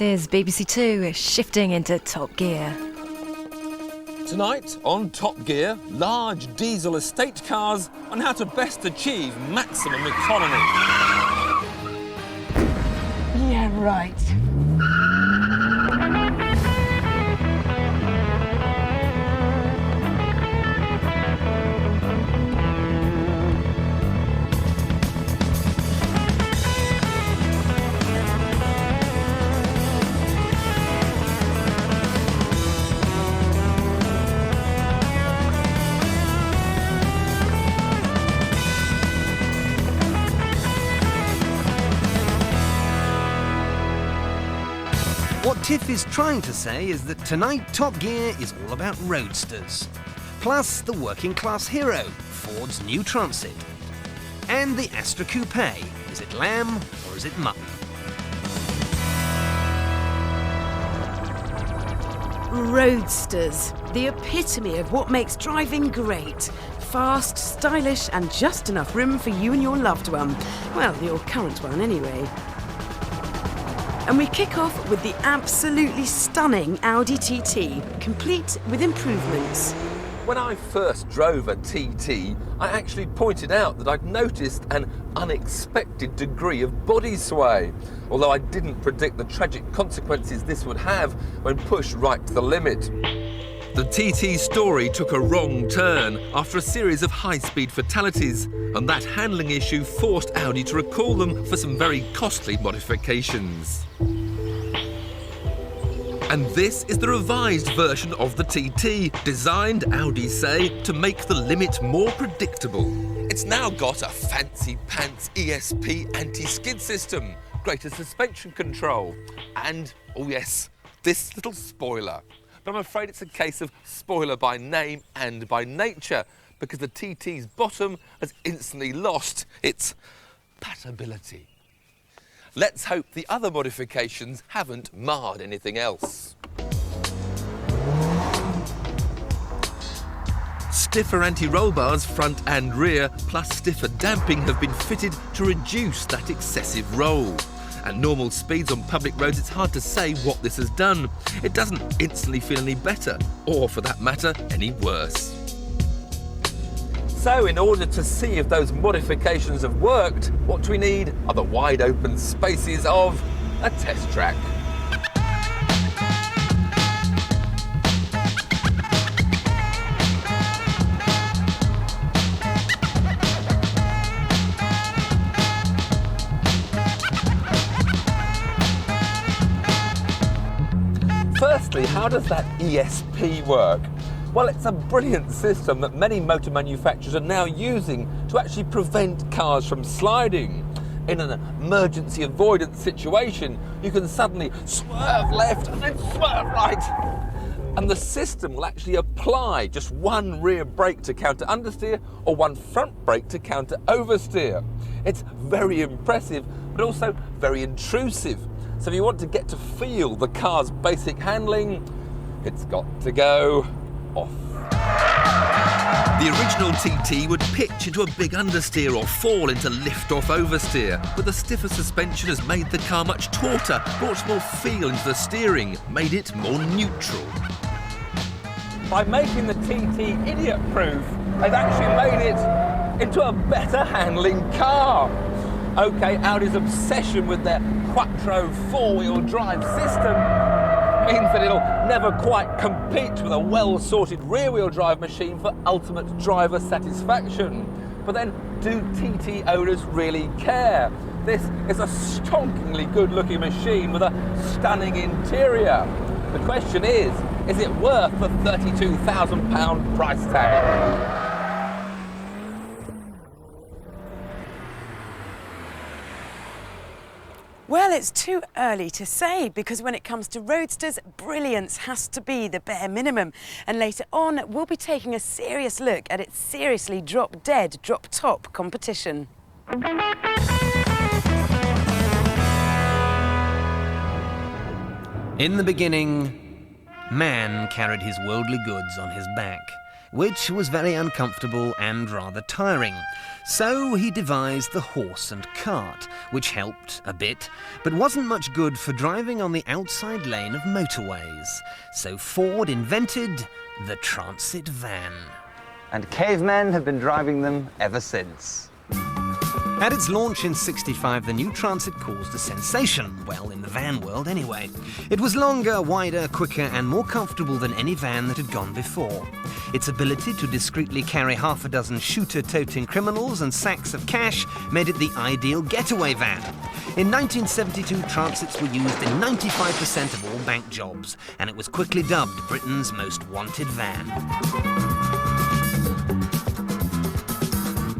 This is BBC Two shifting into Top Gear. Tonight on Top Gear, large diesel estate cars and how to best achieve maximum economy. Yeah, right. What Tiff is trying to say is that tonight Top Gear is all about roadsters, plus the working class hero, Ford's new Transit, and the Astra Coupé. Is it lamb or is it mutton? Roadsters, the epitome of what makes driving great. Fast, stylish and just enough room for you and your loved one. Well, your current one anyway. And we kick off with the absolutely stunning Audi TT, complete with improvements. When I first drove a TT, I actually pointed out that I'd noticed an unexpected degree of body sway, although I didn't predict the tragic consequences this would have when pushed right to the limit. The TT story took a wrong turn after a series of high-speed fatalities, and that handling issue forced Audi to recall them for some very costly modifications. And this is the revised version of the TT, designed, Audi say, to make the limit more predictable. It's now got a fancy pants ESP anti-skid system, greater suspension control, and, oh yes, this little spoiler. But I'm afraid it's a case of spoiler by name and by nature, because the TT's bottom has instantly lost its patability. Let's hope the other modifications haven't marred anything else. Stiffer anti-roll bars front and rear, plus stiffer damping have been fitted to reduce that excessive roll. At normal speeds on public roads, it's hard to say what this has done. It doesn't instantly feel any better, or for that matter, any worse. So in order to see if those modifications have worked, what we need are the wide open spaces of a test track. Firstly, how does that ESP work? Well, it's a brilliant system that many motor manufacturers are now using to actually prevent cars from sliding. In an emergency avoidance situation, you can suddenly swerve left and then swerve right. And the system will actually apply just one rear brake to counter understeer or one front brake to counter oversteer. It's very impressive, but also very intrusive. So if you want to get to feel the car's basic handling, it's got to go off. The original TT would pitch into a big understeer or fall into lift-off oversteer, but the stiffer suspension has made the car much tauter, brought more feel into the steering, made it more neutral. By making the TT idiot-proof, they've actually made it into a better handling car. OK, Audi's obsession with their Quattro four-wheel drive system means that it'll never quite compete with a well-sorted rear-wheel drive machine for ultimate driver satisfaction. But then, do TT owners really care? This is a stonkingly good-looking machine with a stunning interior. The question is it worth the £32,000 price tag? Well, it's too early to say, because when it comes to roadsters, brilliance has to be the bare minimum. And later on, we'll be taking a serious look at its seriously drop-dead, drop-top competition. In the beginning, man carried his worldly goods on his back. which was very uncomfortable and rather tiring. So he devised the horse and cart, which helped a bit, but wasn't much good for driving on the outside lane of motorways. So Ford invented the transit van. And cavemen have been driving them ever since. At its launch in '65, the new Transit caused a sensation, well, in the van world anyway. It was longer, wider, quicker and more comfortable than any van that had gone before. Its ability to discreetly carry half a dozen shooter-toting criminals and sacks of cash made it the ideal getaway van. In 1972, Transits were used in 95% of all bank jobs, and it was quickly dubbed Britain's most wanted van.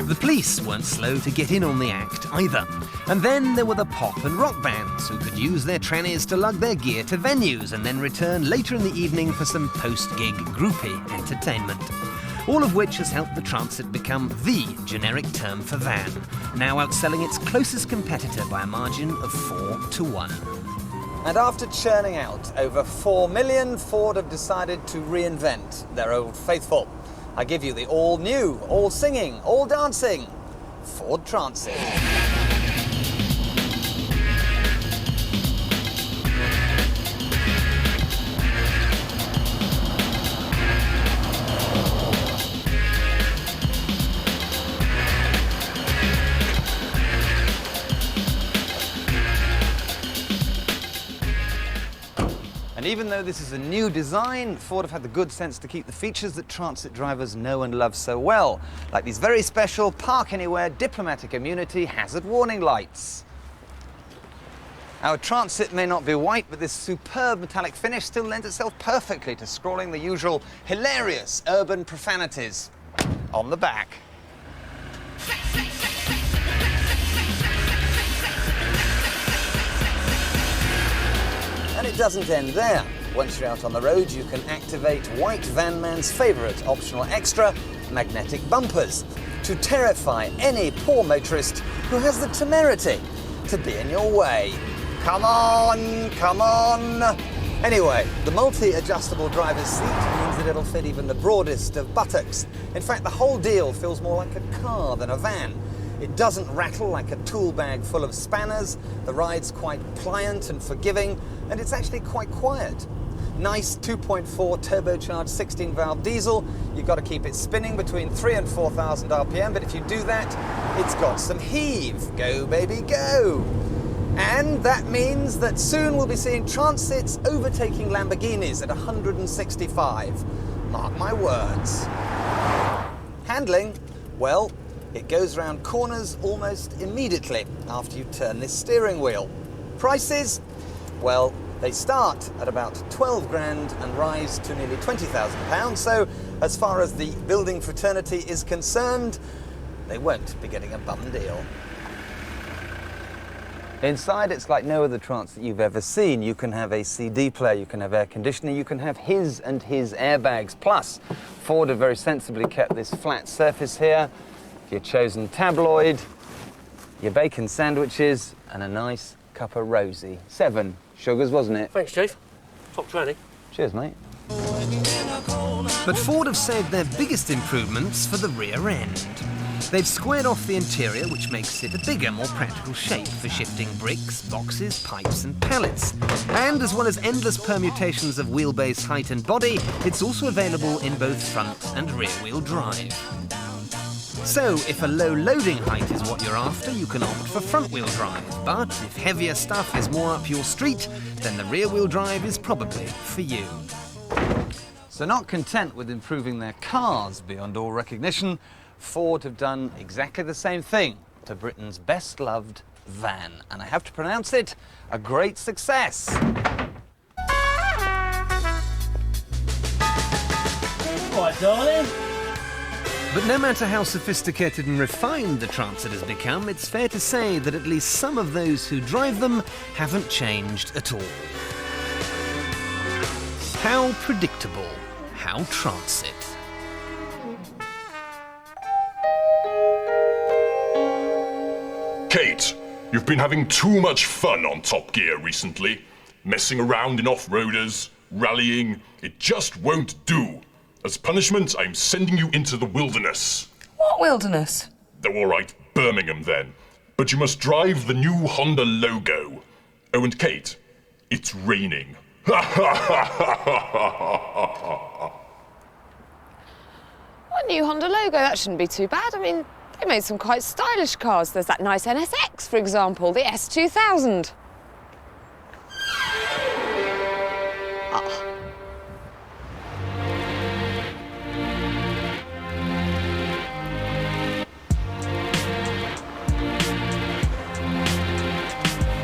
The police weren't slow to get in on the act either. And then there were the pop and rock bands who could use their trannies to lug their gear to venues and then return later in the evening for some post-gig groupie entertainment. All of which has helped the Transit become the generic term for van, now outselling its closest competitor by a margin of 4-1. And after churning out over 4 million, Ford have decided to reinvent their old faithful. I give you the all-new, all-singing, all-dancing Ford Transit. And even though this is a new design, Ford have had the good sense to keep the features that Transit drivers know and love so well, like these very special Park Anywhere diplomatic immunity hazard warning lights. Our Transit may not be white, but this superb metallic finish still lends itself perfectly to scrawling the usual hilarious urban profanities on the back. And it doesn't end there. Once you're out on the road, you can activate White Van Man's favourite optional extra, magnetic bumpers, to terrify any poor motorist who has the temerity to be in your way. Come on, come on! Anyway, the multi-adjustable driver's seat means that it'll fit even the broadest of buttocks. In fact, the whole deal feels more like a car than a van. It doesn't rattle like a tool bag full of spanners, the ride's quite pliant and forgiving, and it's actually quite quiet. Nice 2.4 turbocharged 16-valve diesel. You've got to keep it spinning between 3,000 and 4,000 RPM, but if you do that, it's got some heave. Go, baby, go! And that means that soon we'll be seeing Transits overtaking Lamborghinis at 165. Mark my words. Handling, well, it goes round corners almost immediately after you turn this steering wheel. Prices? Well, they start at about 12 grand and rise to nearly £20,000. So, as far as the building fraternity is concerned, they won't be getting a bum deal. Inside, it's like no other Transit you've ever seen. You can have a CD player, you can have air conditioning, you can have his and his airbags. Plus, Ford have very sensibly kept this flat surface here. Your chosen tabloid, your bacon sandwiches, and a nice cup of rosy. 7 sugars, wasn't it? Thanks, Chief. Top 20. Cheers, mate. But Ford have saved their biggest improvements for the rear end. They've squared off the interior, which makes it a bigger, more practical shape for shifting bricks, boxes, pipes and pallets. And as well as endless permutations of wheelbase height and body, it's also available in both front and rear-wheel drive. So, if a low loading height is what you're after, you can opt for front-wheel drive. But if heavier stuff is more up your street, then the rear-wheel drive is probably for you. So not content with improving their cars beyond all recognition, Ford have done exactly the same thing to Britain's best-loved van. And I have to pronounce it a great success. Right, darling. But no matter how sophisticated and refined the Transit has become, it's fair to say that at least some of those who drive them haven't changed at all. How predictable, how Transit. Kate, you've been having too much fun on Top Gear recently. Messing around in off-roaders, rallying, it just won't do. As punishment, I'm sending you into the wilderness. What wilderness? Oh, all right, Birmingham then. But you must drive the new Honda logo. Oh, and Kate, it's raining. What new Honda logo? That shouldn't be too bad. I mean, they made some quite stylish cars. There's that nice NSX, for example, the S2000. Ah.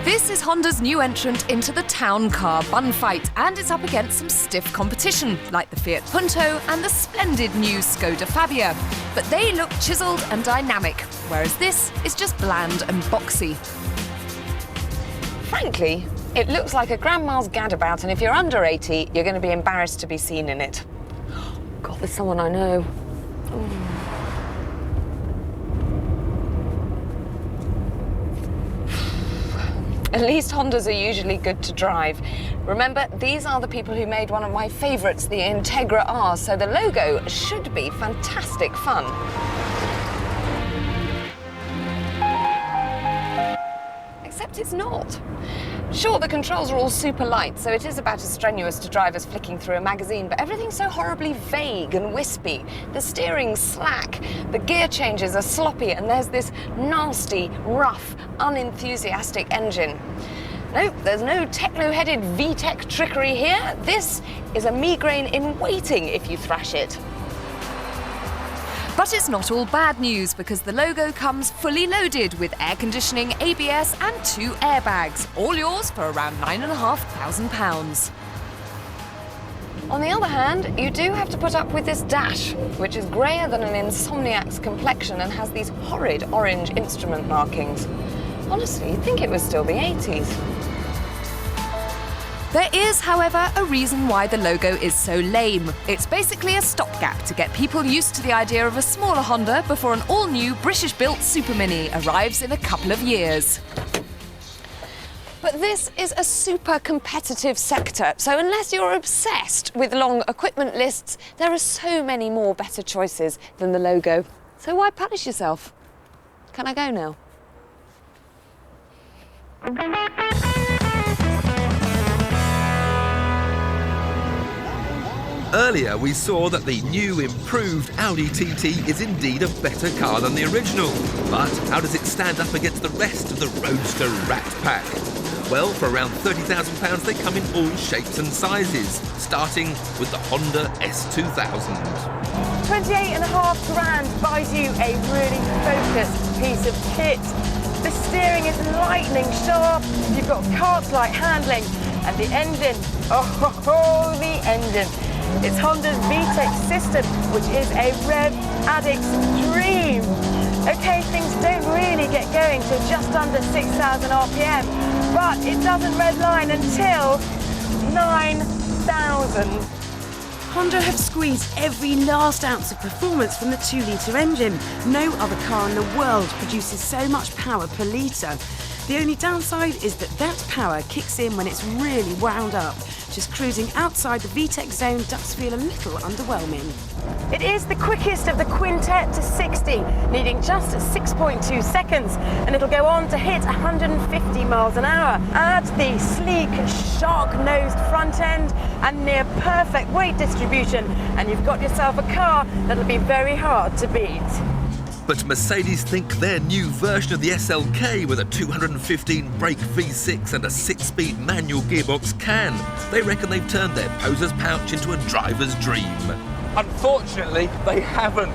This is Honda's new entrant into the town car bun fight, and it's up against some stiff competition, like the Fiat Punto and the splendid new Skoda Fabia. But they look chiselled and dynamic, whereas this is just bland and boxy. Frankly, it looks like a grandma's gadabout, and if you're under 80, you're going to be embarrassed to be seen in it. God, there's someone I know. Ooh. At least Hondas are usually good to drive. Remember, these are the people who made one of my favourites, the Integra R, so the logo should be fantastic fun. Except it's not. Sure, the controls are all super light, so it is about as strenuous to drive as flicking through a magazine, but everything's so horribly vague and wispy. The steering's slack, the gear changes are sloppy, and there's this nasty, rough, unenthusiastic engine. Nope, there's no techno-headed VTEC trickery here. This is a migraine in waiting if you thrash it. But it's not all bad news, because the logo comes fully loaded with air conditioning, ABS and 2 airbags, all yours for around £9,500. On the other hand, you do have to put up with this dash, which is greyer than an insomniac's complexion and has these horrid orange instrument markings. Honestly, you'd think it was still the 80s. There is, however, a reason why the logo is so lame. It's basically a stopgap to get people used to the idea of a smaller Honda before an all-new British-built Super Mini arrives in a couple of years. But this is a super competitive sector, so unless you're obsessed with long equipment lists, there are so many more better choices than the logo. So why punish yourself? Can I go now? Earlier we saw that the new improved Audi TT is indeed a better car than the original. But how does it stand up against the rest of the Roadster rat pack? Well, for around £30,000 they come in all shapes and sizes, starting with the Honda S2000. 28.5 grand buys you a really focused piece of kit. The steering is lightning sharp, you've got kart-like handling, and the engine, oh, the engine. It's Honda's VTEC system, which is a rev addict's dream. Okay, things don't really get going till just under 6,000 RPM, but it doesn't redline until 9,000. Honda have squeezed every last ounce of performance from the 2-litre engine. No other car in the world produces so much power per litre. The only downside is that power kicks in when it's really wound up. Just cruising outside the VTEC zone does feel a little underwhelming. It is the quickest of the quintet to 60, needing just 6.2 seconds, and it'll go on to hit 150 miles an hour. Add the sleek, shark-nosed front end and near perfect weight distribution, and you've got yourself a car that'll be very hard to beat. But Mercedes think their new version of the SLK with a 215 brake V6 and a 6-speed manual gearbox can. They reckon they've turned their poser's pouch into a driver's dream. Unfortunately, they haven't.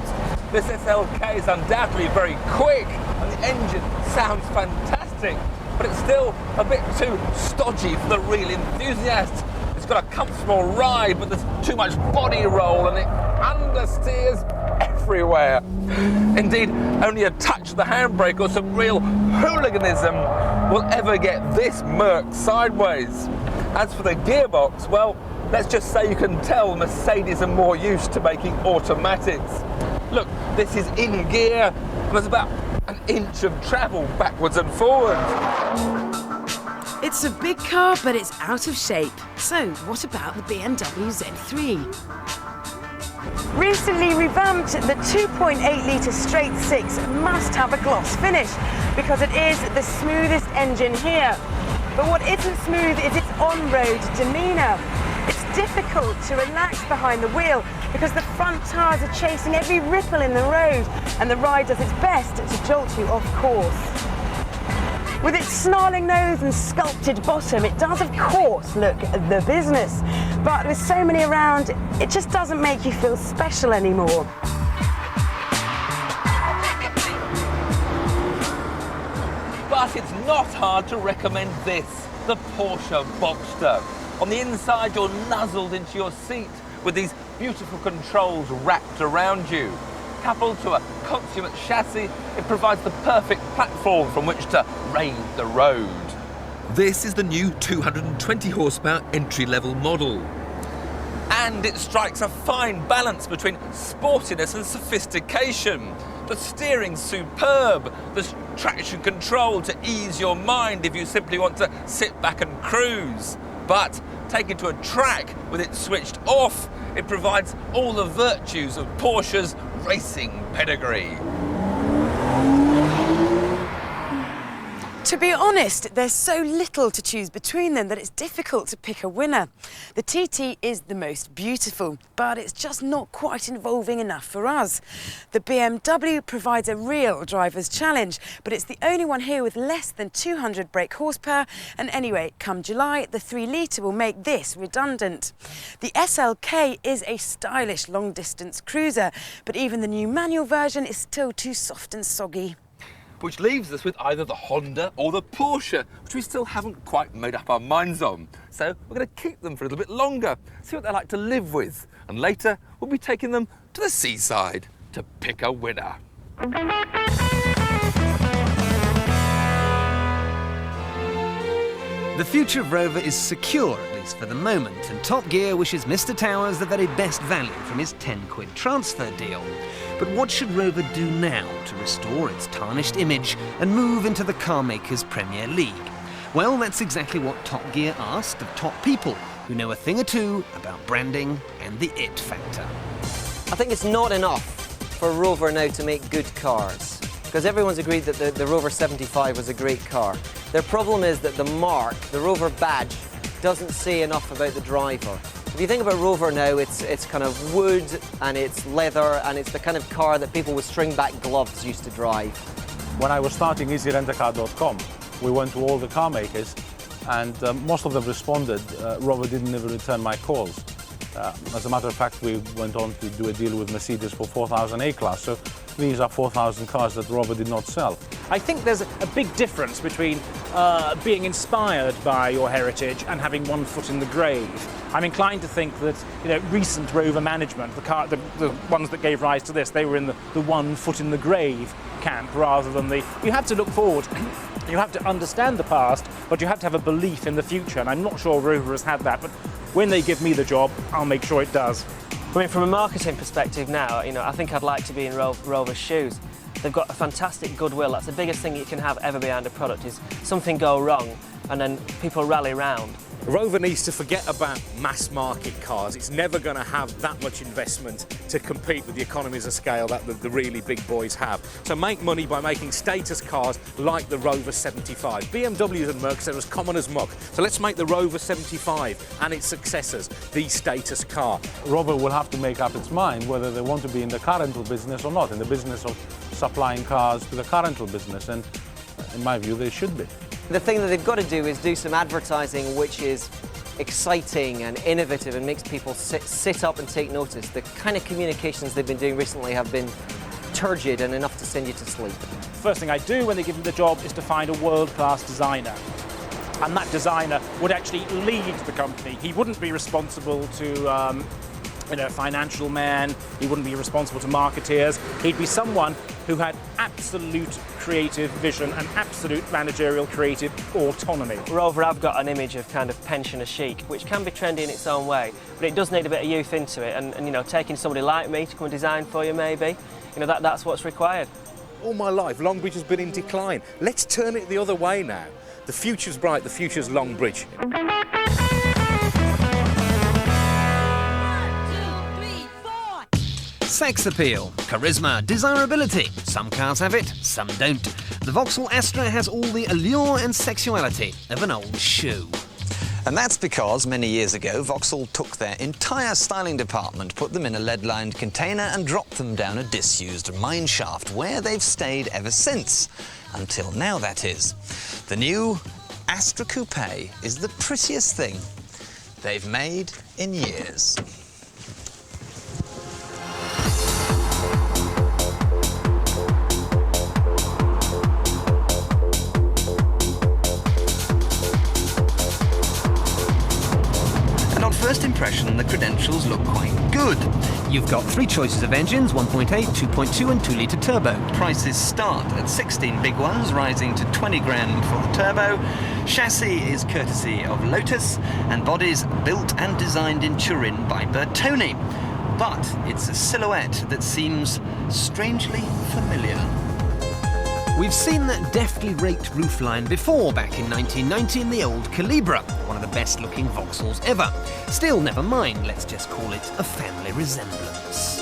This SLK is undoubtedly very quick and the engine sounds fantastic, but it's still a bit too stodgy for the real enthusiast. It's got a comfortable ride, but there's too much body roll and it understeers everywhere. Indeed, only a touch of the handbrake or some real hooliganism will ever get this Merc sideways. As for the gearbox, well, let's just say you can tell Mercedes are more used to making automatics. Look, this is in gear, and there's about an inch of travel backwards and forwards. It's a big car, but it's out of shape. So what about the BMW Z3? Recently revamped, the 2.8-litre straight six must have a gloss finish because it is the smoothest engine here. But what isn't smooth is its on-road demeanour. It's difficult to relax behind the wheel because the front tyres are chasing every ripple in the road and the ride does its best to jolt you off course. With its snarling nose and sculpted bottom, it does of course look the business, but with so many around, it just doesn't make you feel special anymore. But it's not hard to recommend this, the Porsche Boxster. On the inside, you're nuzzled into your seat with these beautiful controls wrapped around you. Coupled to a consummate chassis, it provides the perfect platform from which to raid the road. This is the new 220 horsepower entry-level model. And it strikes a fine balance between sportiness and sophistication. The steering's superb, there's traction control to ease your mind if you simply want to sit back and cruise. But taken to a track with it switched off, it provides all the virtues of Porsche's racing pedigree. To be honest, there's so little to choose between them that it's difficult to pick a winner. The TT is the most beautiful, but it's just not quite involving enough for us. The BMW provides a real driver's challenge, but it's the only one here with less than 200 brake horsepower, and anyway, come July, the 3-litre will make this redundant. The SLK is a stylish long-distance cruiser, but even the new manual version is still too soft and soggy. Which leaves us with either the Honda or the Porsche, which we still haven't quite made up our minds on. So we're going to keep them for a little bit longer, see what they like to live with, and later we'll be taking them to the seaside to pick a winner. The future of Rover is secure, at least for the moment, and Top Gear wishes Mr. Towers the very best value from his 10-quid transfer deal. But what should Rover do now to restore its tarnished image and move into the car maker's Premier League? Well, that's exactly what Top Gear asked of top people who know a thing or two about branding and the it factor. I think it's not enough for Rover now to make good cars, because everyone's agreed that the Rover 75 was a great car. Their problem is that the mark, the Rover badge, doesn't say enough about the driver. If you think about Rover now, it's kind of wood and it's leather and it's the kind of car that people with string-back gloves used to drive. When I was starting EasyRentercar.com, we went to all the car makers and most of them responded. Rover didn't even return my calls. As a matter of fact, we went on to do a deal with Mercedes for 4,000 A-Class. So these are 4,000 cars that Rover did not sell. I think there's a big difference between being inspired by your heritage and having one foot in the grave. I'm inclined to think that, recent Rover management, the ones that gave rise to this, they were in the one foot in the grave camp rather than the... You have to look forward. You have to understand the past, but you have to have a belief in the future, and I'm not sure Rover has had that, but when they give me the job, I'll make sure it does. I mean, from a marketing perspective now, I think I'd like to be in Rover's shoes. They've got a fantastic goodwill. That's the biggest thing you can have ever behind a product, is something go wrong and then people rally round. Rover needs to forget about mass market cars. It's never going to have that much investment to compete with the economies of scale that the really big boys have. So make money by making status cars like the Rover 75. BMWs and Mercs are as common as muck. So let's make the Rover 75 and its successors the status car. Rover will have to make up its mind whether they want to be in the car rental business or not, in the business of supplying cars to the car rental business, and in my view they should be. The thing that they've got to do is do some advertising which is exciting and innovative and makes people sit up and take notice. The kind of communications they've been doing recently have been turgid and enough to send you to sleep. First thing I do when they give me the job is to find a world-class designer. And that designer would actually lead the company. He wouldn't be responsible to financial man, he wouldn't be responsible to marketeers. He'd be someone who had absolute creative vision and absolute managerial creative autonomy. Rover have got an image of kind of pensioner chic, which can be trendy in its own way, but it does need a bit of youth into it, and taking somebody like me to come and design for you maybe, that's what's required. All my life, Longbridge has been in decline. Let's turn it the other way now. The future's bright, the future's Longbridge. Sex appeal, charisma, desirability. Some cars have it, some don't. The Vauxhall Astra has all the allure and sexuality of an old shoe. And that's because many years ago, Vauxhall took their entire styling department, put them in a lead-lined container and dropped them down a disused mine shaft, where they've stayed ever since. Until now, that is. The new Astra Coupé is the prettiest thing they've made in years. First impression, the credentials look quite good. You've got 3 choices of engines, 1.8, 2.2 and 2-litre turbo. Prices start at 16 big ones, rising to 20 grand for the turbo. Chassis is courtesy of Lotus, and bodies built and designed in Turin by Bertone. But it's a silhouette that seems strangely familiar. We've seen that deftly raked roofline before, back in 1990 in the old Calibra, one of the best looking Vauxhalls ever. Still, never mind, let's just call it a family resemblance.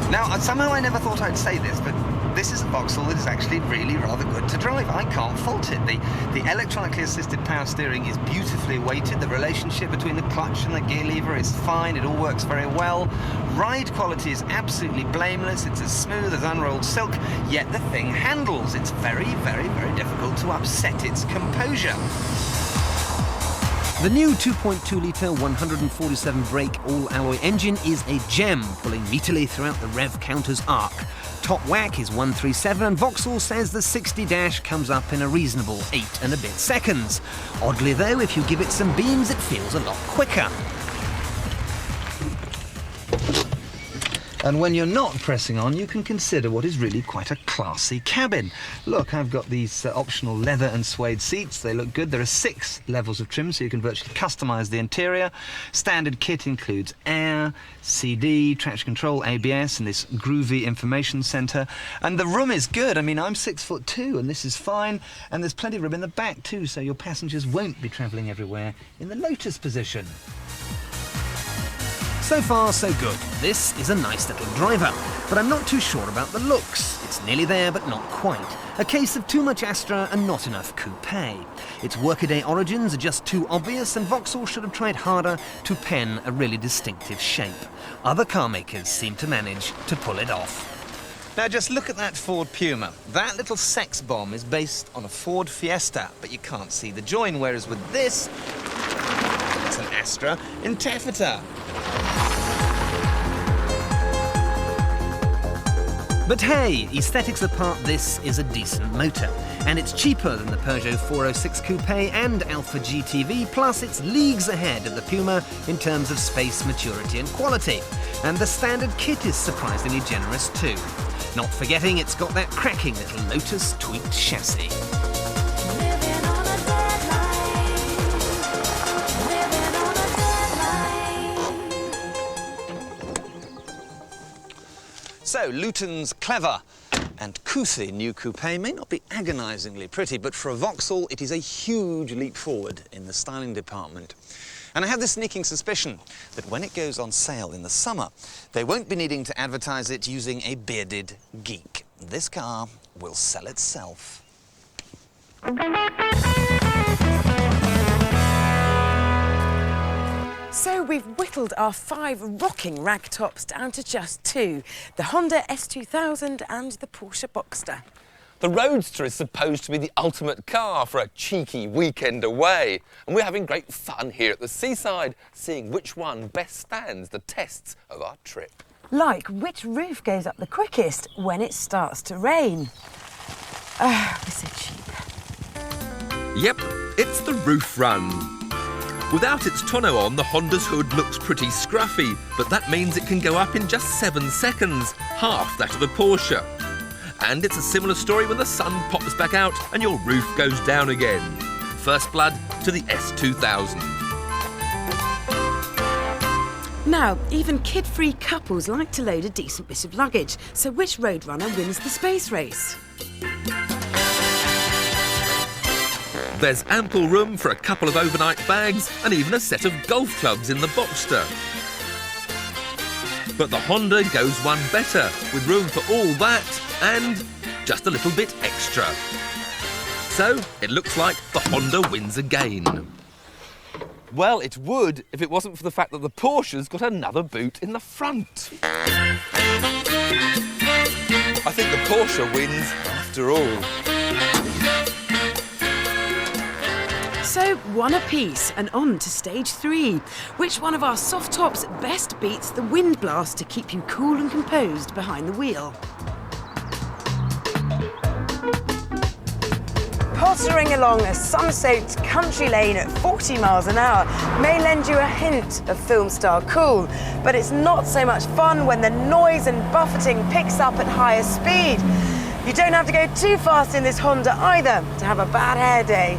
Now, somehow I never thought I'd say this, but this is a Vauxhall that is actually really rather good to drive. I can't fault it. The electronically assisted power steering is beautifully weighted. The relationship between the clutch and the gear lever is fine. It all works very well. Ride quality is absolutely blameless. It's as smooth as unrolled silk, yet the thing handles. It's very, very, very difficult to upset its composure. The new 2.2-litre 147 brake all-alloy engine is a gem, pulling meterly throughout the rev counter's arc. Top whack is 137, and Vauxhall says the 60 dash comes up in a reasonable 8 and a bit seconds. Oddly though, if you give it some beams, it feels a lot quicker. And when you're not pressing on, you can consider what is really quite a classy cabin. Look, I've got these optional leather and suede seats. They look good. There are 6 levels of trim, so you can virtually customise the interior. Standard kit includes air, CD, traction control, ABS, and this groovy information centre. And the room is good. I mean, I'm 6'2", and this is fine. And there's plenty of room in the back too, so your passengers won't be travelling everywhere in the Lotus position. So far, so good. This is a nice little driver, but I'm not too sure about the looks. It's nearly there, but not quite. A case of too much Astra and not enough Coupé. Its workaday origins are just too obvious, and Vauxhall should have tried harder to pen a really distinctive shape. Other car makers seem to manage to pull it off. Now just look at that Ford Puma. That little sex bomb is based on a Ford Fiesta, but you can't see the join, whereas with this, it's an Astra in taffeta. But hey, aesthetics apart, this is a decent motor. And it's cheaper than the Peugeot 406 Coupé and Alfa GTV, plus it's leagues ahead of the Puma in terms of space, maturity and quality. And the standard kit is surprisingly generous too. Not forgetting it's got that cracking little Lotus tweaked chassis. So, Luton's clever and couthy new Coupé may not be agonisingly pretty, but for a Vauxhall, it is a huge leap forward in the styling department. And I have this sneaking suspicion that when it goes on sale in the summer, they won't be needing to advertise it using a bearded geek. This car will sell itself. So we've whittled our 5 rocking ragtops down to just 2, the Honda S2000 and the Porsche Boxster. The Roadster is supposed to be the ultimate car for a cheeky weekend away, and we're having great fun here at the seaside, seeing which one best stands the tests of our trip. Like which roof goes up the quickest when it starts to rain. Ah, we're so cheap. Yep, it's the roof run. Without its tonneau on, the Honda's hood looks pretty scruffy, but that means it can go up in just 7 seconds, half that of the Porsche. And it's a similar story when the sun pops back out and your roof goes down again. First blood to the S2000. Now, even kid-free couples like to load a decent bit of luggage, so which Roadrunner wins the space race? There's ample room for a couple of overnight bags and even a set of golf clubs in the Boxster. But the Honda goes one better, with room for all that and just a little bit extra. So it looks like the Honda wins again. Well, it would if it wasn't for the fact that the Porsche's got another boot in the front. I think the Porsche wins after all. So, one apiece and on to stage 3. Which one of our soft tops best beats the wind blast to keep you cool and composed behind the wheel? Pottering along a sun-soaked country lane at 40 miles an hour may lend you a hint of film star cool, but it's not so much fun when the noise and buffeting picks up at higher speed. You don't have to go too fast in this Honda either to have a bad hair day.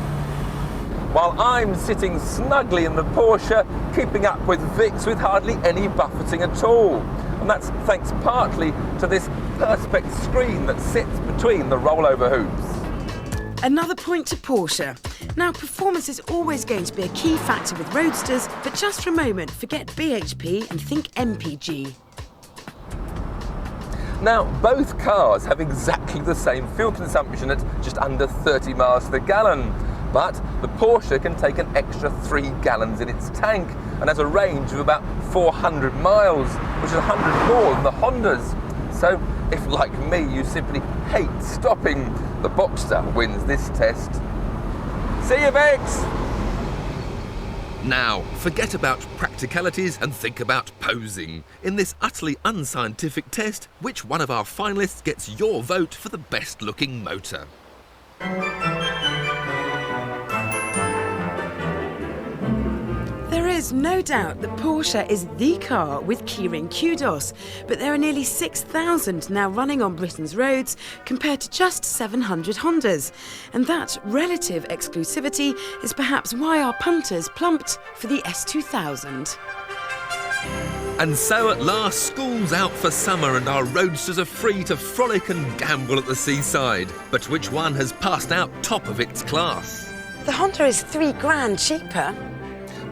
While I'm sitting snugly in the Porsche, keeping up with Vix with hardly any buffeting at all. And that's thanks partly to this perspex screen that sits between the rollover hoops. Another point to Porsche. Now, performance is always going to be a key factor with Roadsters, but just for a moment, forget BHP and think MPG. Now, both cars have exactly the same fuel consumption at just under 30 miles to the gallon. But the Porsche can take an extra 3 gallons in its tank and has a range of about 400 miles, which is 100 more than the Honda's. So, if like me you simply hate stopping, the Boxster wins this test. See you, Vix! Now, forget about practicalities and think about posing. In this utterly unscientific test, which one of our finalists gets your vote for the best looking motor? There is no doubt that Porsche is the car with keyring kudos, but there are nearly 6,000 now running on Britain's roads compared to just 700 Hondas. And that relative exclusivity is perhaps why our punters plumped for the S2000. And so at last, school's out for summer and our Roadsters are free to frolic and gamble at the seaside. But which one has passed out top of its class? The Honda is £3,000 cheaper.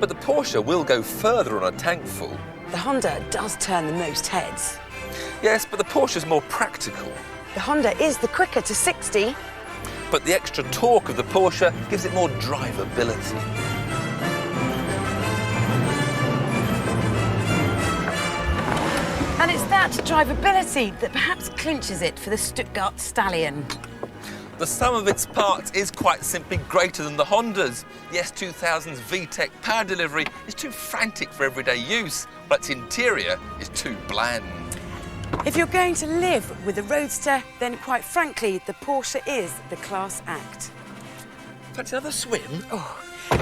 But the Porsche will go further on a tank full. The Honda does turn the most heads. Yes, but the Porsche's more practical. The Honda is the quicker to 60. But the extra torque of the Porsche gives it more drivability. And it's that drivability that perhaps clinches it for the Stuttgart Stallion. The sum of its parts is quite simply greater than the Honda's. The S2000's VTEC power delivery is too frantic for everyday use, but its interior is too bland. If you're going to live with a Roadster, then quite frankly, the Porsche is the class act. Fancy another swim? Oh,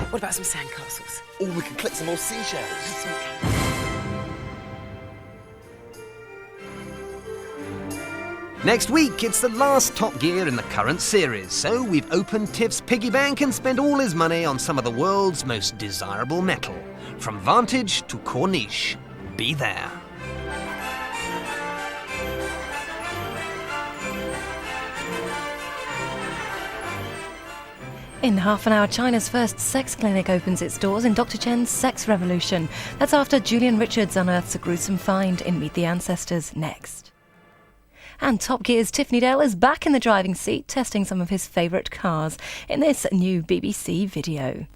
what about some sandcastles? Oh, we can collect some more seashells. Yes, we can. Next week, it's the last Top Gear in the current series, so we've opened Tiff's piggy bank and spent all his money on some of the world's most desirable metal, from Vantage to Corniche. Be there. In half an hour, China's first sex clinic opens its doors in Dr. Chen's Sex Revolution. That's after Julian Richards unearths a gruesome find in Meet the Ancestors next. And Top Gear's Tiffany Dale is back in the driving seat, testing some of his favourite cars in this new BBC video.